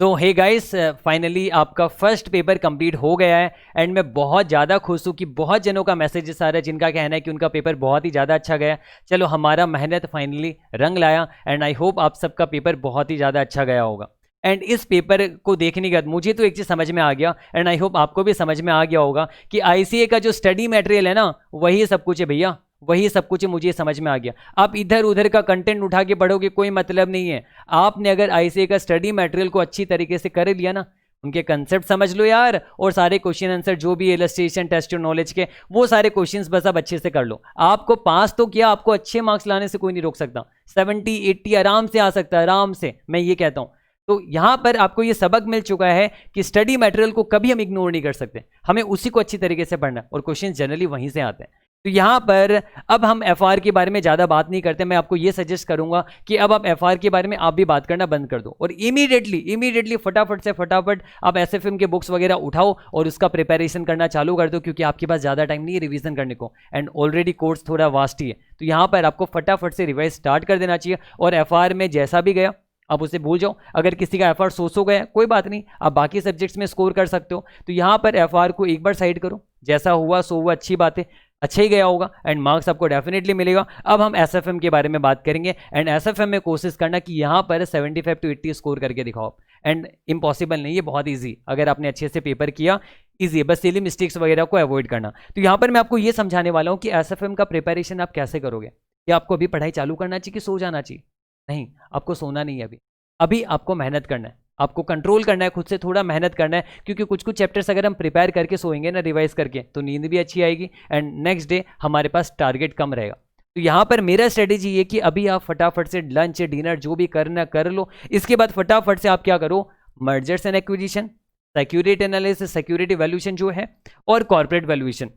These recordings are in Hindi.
तो हे गाइस, फाइनली आपका फर्स्ट पेपर कंप्लीट हो गया है एंड मैं बहुत ज़्यादा खुश हूँ कि बहुत जनों का मैसेजेस आ रहा है जिनका कहना है कि उनका पेपर बहुत ही ज़्यादा अच्छा गया। चलो, हमारा मेहनत फाइनली रंग लाया एंड आई होप आप सबका पेपर बहुत ही ज़्यादा अच्छा गया होगा। एंड इस पेपर को देखने के बाद मुझे तो एक चीज़ समझ में आ गया एंड आई होप आपको भी समझ में आ गया होगा कि आईसीए का जो स्टडी मटेरियल है ना, वही सब कुछ है भैया, वही सब कुछ है। मुझे समझ में आ गया। आप इधर उधर का कंटेंट उठा के पढ़ोगे कोई मतलब नहीं है। आपने अगर आईसीए का स्टडी मटेरियल को अच्छी तरीके से कर लिया ना, उनके कंसेप्ट समझ लो यार, और सारे क्वेश्चन आंसर जो भी इलस्ट्रेशन टेस्ट नॉलेज के वो सारे क्वेश्चंस बस आप अच्छे से कर लो। आपको पास तो किया, आपको अच्छे मार्क्स लाने से कोई नहीं रोक सकता। 70-80 आराम से आ सकता है, आराम से, मैं ये कहता हूँ। तो यहां पर आपको ये सबक मिल चुका है कि स्टडी मटेरियल को कभी हम इग्नोर नहीं कर सकते, हमें उसी को अच्छी तरीके से पढ़ना है और क्वेश्चन जनरली वहीं से आते हैं। तो यहाँ पर अब हम एफआर के बारे में ज़्यादा बात नहीं करते। मैं आपको ये सजेस्ट करूंगा कि अब आप एफआर के बारे में आप भी बात करना बंद कर दो और इमीडिएटली फटाफट आप एसएफएम के बुक्स वगैरह उठाओ और उसका प्रिपरेशन करना चालू कर दो, क्योंकि आपके पास ज़्यादा टाइम नहीं है रिवीजन करने को एंड ऑलरेडी कोर्स थोड़ा वास्ट ही है। तो यहाँ पर आपको फटाफट से रिवाइज स्टार्ट कर देना चाहिए और एफआर में जैसा भी गया आप उसे भूल जाओ। अगर किसी का एफआर 100 गया कोई बात नहीं, आप बाकी सब्जेक्ट्स में स्कोर कर सकते हो। तो यहाँ पर एफआर को एक बार साइड करो, जैसा हुआ सो हुआ, अच्छी बात है, अच्छा ही गया होगा एंड मार्क्स आपको डेफिनेटली मिलेगा। अब हम एसएफएम के बारे में बात करेंगे एंड एसएफएम में कोशिश करना कि यहाँ पर 75 to 80 स्कोर करके दिखाओ। एंड इम्पॉसिबल नहीं है, बहुत ईजी, अगर आपने अच्छे से पेपर किया ईजी है, बस सिली मिस्टेक्स वगैरह को अवॉइड करना। तो यहाँ पर मैं आपको ये समझाने वाला हूँ कि एसएफएम का प्रिपरेशन आप कैसे करोगे। क्या आपको अभी पढ़ाई चालू करना चाहिए कि सो जाना चाहिए? नहीं, आपको सोना नहीं है अभी, अभी आपको मेहनत करना है, आपको कंट्रोल करना है, खुद से थोड़ा मेहनत करना है। क्योंकि कुछ कुछ चैप्टर्स अगर हम प्रिपेयर करके सोएंगे ना, रिवाइज करके, तो नींद भी अच्छी आएगी एंड नेक्स्ट डे हमारे पास टारगेट कम रहेगा। तो यहाँ पर मेरा स्ट्रेटेजी ये कि अभी आप फटाफट से लंच डिनर जो भी करना कर लो। इसके बाद फटाफट से आप क्या करो, mergers and acquisition, security analysis, security valuation जो है, और कॉर्पोरेट वैल्यूएशन,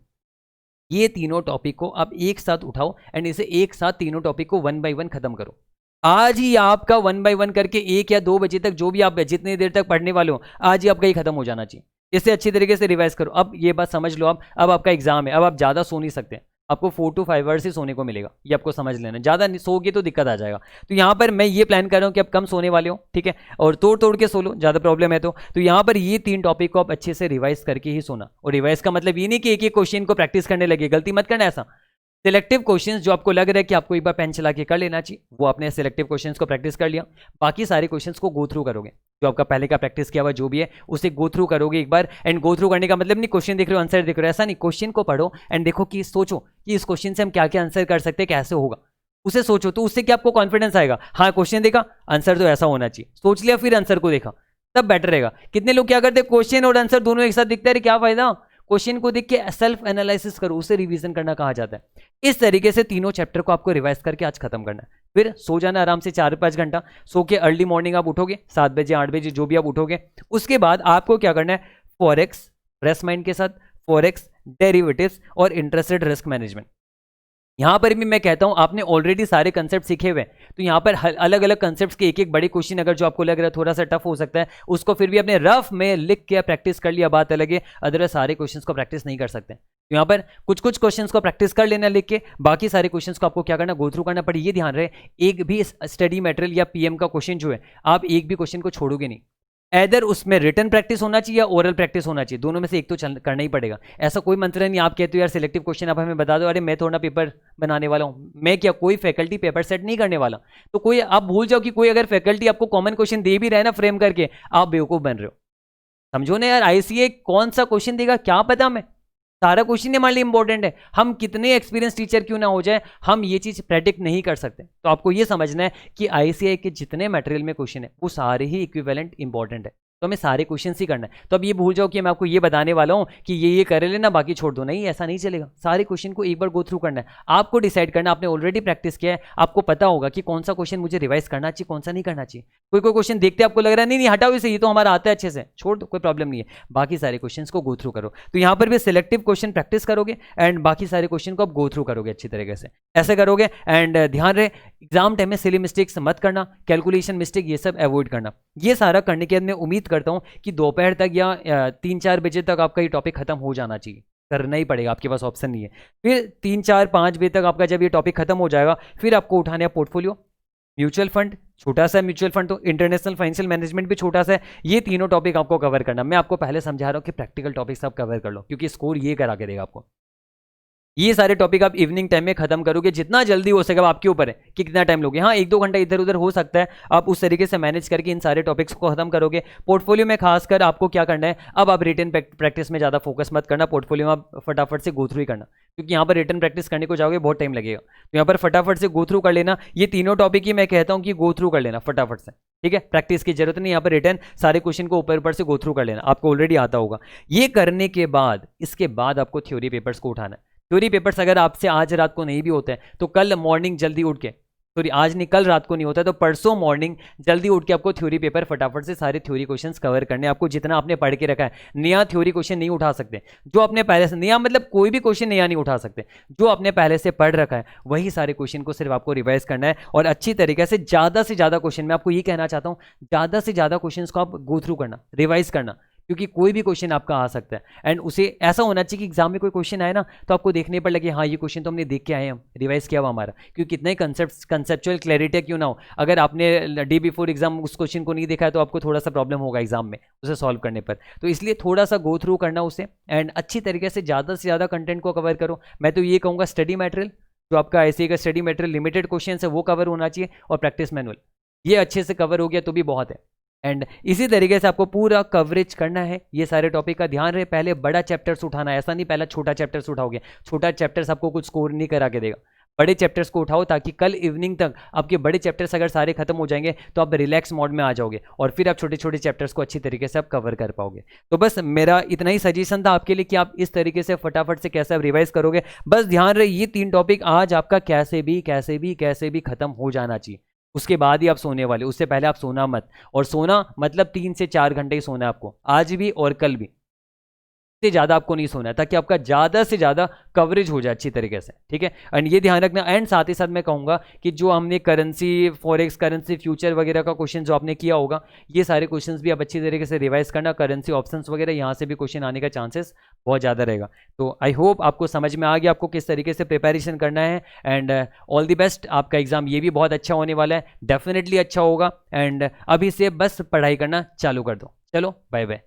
ये तीनों टॉपिक को आप एक साथ उठाओ एंड इसे एक साथ तीनों टॉपिक को 1 by 1 खत्म करो। आज ही आपका 1 by 1 करके 1 या 2 बजे तक जो भी आप जितनी देर तक पढ़ने वाले हो, आज ही आपका ही खत्म हो जाना चाहिए। इसे अच्छी तरीके से रिवाइज करो। अब ये बात समझ लो, अब आपका एग्जाम है, अब आप ज़्यादा सो नहीं सकते, आपको 4 to 5 आवर्स ही सोने को मिलेगा, ये आपको समझ लेना। ज़्यादा सोओगे तो दिक्कत आ जाएगा। तो यहाँ पर मैं ये प्लान कर रहा हूँ कि आप कम सोने वाले हो, ठीक है, और तोड़ तोड़ के सो लो, ज़्यादा प्रॉब्लम है तो यहाँ पर ये 3 टॉपिक को आप अच्छे से रिवाइज करके ही सोना। और रिवाइज का मतलब ये नहीं कि एक एक क्वेश्चन को प्रैक्टिस करने लगे, गलती मत करना ऐसा। सिलेक्टिव क्वेश्चंस जो आपको लग रहा है कि आपको एक बार पेन चला के कर लेना चाहिए, वो आपने सिलेक्टिव क्वेश्चंस को प्रैक्टिस कर लिया। बाकी सारे क्वेश्चंस को गो थ्रू करोगे, जो आपका पहले का प्रैक्टिस किया हुआ जो भी है उसे गो थ्रू करोगे एक बार। एंड गो थ्रू करने का मतलब नहीं क्वेश्चन देख रहे हो आंसर देख रहे हो, ऐसा नहीं। क्वेश्चन को पढ़ो एंड देखो कि सोचो कि इस क्वेश्चन से हम क्या क्या आंसर कर सकते हैं, कैसे होगा, उसे सोचो। तो उससे क्या आपको कॉन्फिडेंस आएगा, हाँ क्वेश्चन देखा आंसर तो ऐसा होना चाहिए, सोच लिया फिर आंसर को देखा, तब बेटर रहेगा। कितने लोग क्या करते हैं, क्वेश्चन और आंसर दोनों एक साथ दिखता है, क्या फायदा। क्वेश्चन को देख के सेल्फ एनालिसिस करो, उसे रिवीजन करना कहा जाता है। इस तरीके से तीनों चैप्टर को आपको रिवाइज करके आज खत्म करना है। फिर सो जाना आराम से 4-5 घंटा, सो के अर्ली मॉर्निंग आप उठोगे 7 बजे 8 बजे जो भी आप उठोगे। उसके बाद आपको क्या करना है, फॉरेक्स, फ्रेश माइंड के साथ फॉरेक्स, डेरिवेटिव्स और इंटरेस्ट रेट रिस्क मैनेजमेंट। यहाँ पर भी मैं कहता हूँ आपने ऑलरेडी सारे कंसेप्ट सीखे हुए, तो यहाँ पर अलग अलग कंसेप्ट्स के एक एक बड़े क्वेश्चन अगर जो आपको लग रहा है थोड़ा सा टफ हो सकता है, उसको फिर भी अपने रफ में लिख के प्रैक्टिस कर लिया, बात अलग है। अदरवाइज सारे क्वेश्चंस को प्रैक्टिस नहीं कर सकते। तो यहाँ पर कुछ कुछ क्वेश्चंस को प्रैक्टिस कर लेना लिख के, बाकी सारे क्वेश्चंस को आपको क्या करना, गो थ्रू करना पड़े। ये ध्यान रहे, एक भी स्टडी मटेरियल या पीएम का क्वेश्चन जो है, आप एक भी क्वेश्चन को छोड़ोगे नहीं। एदर उसमें रिटन प्रैक्टिस होना चाहिए या ओरल प्रैक्टिस होना चाहिए, दोनों में से एक तो करना ही पड़ेगा। ऐसा कोई मंत्र नहीं आप कहते हो यार सिलेक्टिव क्वेश्चन आप हमें बता दो, अरे मैं थोड़ा पेपर बनाने वाला हूँ, मैं क्या कोई फैकल्टी पेपर सेट नहीं करने वाला। तो कोई आप भूल जाओ कि कोई अगर फैकल्टी आपको कॉमन क्वेश्चन दे भी रहे ना फ्रेम करके, आप बेवकूफ बन रहे हो। समझो ना यार, आईसीए कौन सा क्वेश्चन देगा क्या पता हमें, सारा क्वेश्चन हमारे लिए इंपॉर्टेंट है। हम कितने एक्सपीरियंस टीचर क्यों ना हो जाए, हम ये चीज प्रेडिक्ट नहीं कर सकते। तो आपको ये समझना है कि आईसीआई के जितने मटेरियल में क्वेश्चन है वो सारे ही इक्विवेलेंट इंपॉर्टेंट है, तो हमें सारे क्वेश्चन ही करना है। तो अब ये भूल जाओ कि मैं आपको ये बताने वाला हूं कि ये कर लेना बाकी छोड़ दो, नहीं ऐसा नहीं चलेगा। सारे क्वेश्चन को एक बार गो थ्रू करना है, आपको डिसाइड करना। आपने ऑलरेडी प्रैक्टिस किया है, आपको पता होगा कि कौन सा क्वेश्चन मुझे रिवाइज करना चाहिए, कौन सा नहीं करना चाहिए। कोई कोई क्वेश्चन देखते आपको लग रहा है नहीं हटाओ इसे, ये तो हमारा आता है अच्छे से, छोड़ दो, कोई प्रॉब्लम नहीं है। बाकी सारे क्वेश्चन को गो थ्रू करो। तो यहाँ पर भी सिलेक्टिव क्वेश्चन प्रैक्टिस करोगे एंड बाकी सारे क्वेश्चन को आप गो थ्रू करोगे अच्छी तरीके से, ऐसे करोगे। एंड ध्यान रहे एग्जाम टाइम में सिली मिस्टेक्स मत करना, कैलकुलेशन मिस्टेक ये सब अवॉइड करना। ये सारा करने के बाद मैं उम्मीद करता हूँ कि दोपहर तक या 3-4 बजे तक आपका ये टॉपिक खत्म हो जाना चाहिए, करना ही पड़ेगा, आपके पास ऑप्शन नहीं है। फिर 3-4-5 बजे तक आपका जब ये टॉपिक खत्म हो जाएगा, फिर आपको उठाने पोर्टफोलियो, म्यूचुअल फंड छोटा सा, म्यूचुअल फंड तो, इंटरनेशनल फाइनेंशियल मैनेजमेंट भी छोटा सा है। ये तीनों टॉपिक आपको कवर करना। मैं आपको पहले समझा रहा हूँ कि प्रैक्टिकल टॉपिक्स आप कवर कर लो, क्योंकि स्कोर ये करा के देगा आपको। ये सारे टॉपिक आप इवनिंग टाइम में खत्म करोगे, जितना जल्दी हो सके, आपके ऊपर है कि कितना टाइम लोगे। हाँ, 1-2 घंटा इधर उधर हो सकता है, आप उस तरीके से मैनेज करके इन सारे टॉपिक्स को खत्म करोगे। पोर्टफोलियो में खासकर आपको क्या करना है, अब आप रिटन प्रैक्टिस में ज़्यादा फोकस मत करना, पोर्टफोलियो में आप फटाफट से गो थ्रू ही करना, क्योंकि यहाँ पर रिटन प्रैक्टिस करने को जाओगे बहुत टाइम लगेगा। तो यहाँ पर फटाफट से गो थ्रू कर लेना। ये तीनों टॉपिक ही मैं कहता हूँ कि गो थ्रू कर लेना फटाफट से, ठीक है। प्रैक्टिस की जरूरत नहीं, यहाँ पर रिटर्न सारे क्वेश्चन को ऊपर ऊपर से गो थ्रू कर लेना, आपको ऑलरेडी आता होगा। ये करने के बाद, इसके बाद आपको थ्योरी पेपर्स को उठाना है। थ्योरी पेपर्स अगर आपसे आज रात को नहीं भी होते हैं तो कल मॉर्निंग जल्दी उठ के, सॉरी आज नहीं, कल रात को नहीं होता है तो परसों मॉर्निंग जल्दी उठ के आपको थ्योरी पेपर फटाफट से सारे थ्योरी क्वेश्चंस कवर करने। आपको जितना आपने पढ़ के रखा है, नया थ्योरी क्वेश्चन नहीं उठा सकते। जो आपने पहले से, नया मतलब कोई भी क्वेश्चन नया नहीं उठा सकते, जो आपने पहले से पढ़ रखा है वही सारे क्वेश्चन को सिर्फ आपको रिवाइज करना है और अच्छी तरीके से ज़्यादा क्वेश्चन, मैं आपको ये कहना चाहता हूँ, ज़्यादा से ज़्यादा क्वेश्चन को आप गो थ्रू करना, रिवाइज करना, क्योंकि कोई भी क्वेश्चन आपका आ सकता है। एंड उसे ऐसा होना चाहिए कि एग्जाम में कोई क्वेश्चन आए ना तो आपको देखने पर लगे हाँ ये क्वेश्चन तो हमने देख के आए हैं, हम रिवाइज किया हुआ हमारा, क्योंकि कितना ही कंसेप्चुअल क्लैरिटी क्यों ना हो, अगर आपने डे बिफोर एग्जाम उस क्वेश्चन को नहीं देखा है तो आपको थोड़ा सा प्रॉब्लम होगा एग्जाम में उसे सॉल्व करने पर। तो इसलिए थोड़ा सा गो थ्रू करना उसे, एंड अच्छी तरीके से ज़्यादा कंटेंट को कवर करो। मैं तो ये कहूँगा स्टडी मटेरियल, जो आपका ऐसे का स्टडी मटेरियल लिमिटेड क्वेश्चन है वो कवर होना चाहिए, और प्रैक्टिस मैनुअल ये अच्छे से कवर हो गया तो भी बहुत है। एंड इसी तरीके से आपको पूरा कवरेज करना है ये सारे टॉपिक का। ध्यान रहे, पहले बड़ा चैप्टर्स उठाना है, ऐसा नहीं पहला छोटा चैप्टर्स उठाओगे, छोटा चैप्टर्स आपको कुछ स्कोर नहीं करा के देगा। बड़े चैप्टर्स को उठाओ ताकि कल इवनिंग तक आपके बड़े चैप्टर्स अगर सारे खत्म हो जाएंगे तो आप रिलैक्स मोड में आ जाओगे और फिर आप छोटे छोटे चैप्टर्स को अच्छी तरीके से आप कवर कर पाओगे। तो बस मेरा इतना ही सजेशन था आपके लिए कि आप इस तरीके से फटाफट से कैसे आप रिवाइज करोगे। बस ध्यान रहे ये 3 टॉपिक आज आपका कैसे भी खत्म हो जाना चाहिए, उसके बाद ही आप सोने वाले, उससे पहले आप सोना मत। और सोना मतलब 3 से 4 घंटे ही सोना है आपको, आज भी और कल भी, से ज़्यादा आपको नहीं सोना है, ताकि आपका ज़्यादा से ज़्यादा कवरेज हो जाए अच्छी तरीके से, ठीक है। एंड ये ध्यान रखना। एंड साथ ही साथ मैं कहूँगा कि जो हमने करेंसी, फॉरेक्स, करेंसी फ्यूचर वगैरह का क्वेश्चन जो आपने किया होगा, ये सारे क्वेश्चंस भी आप अच्छी तरीके से रिवाइज करना। करेंसी ऑप्शंस वगैरह यहाँ से भी क्वेश्चन आने का चांसेस बहुत ज़्यादा रहेगा। तो आई होप आपको समझ में आ गया आपको किस तरीके से प्रिपरेशन करना है। एंड ऑल द बेस्ट, आपका एग्जाम ये भी बहुत अच्छा होने वाला है, डेफिनेटली अच्छा होगा। एंड अभी से बस पढ़ाई करना चालू कर दो। चलो बाय बाय।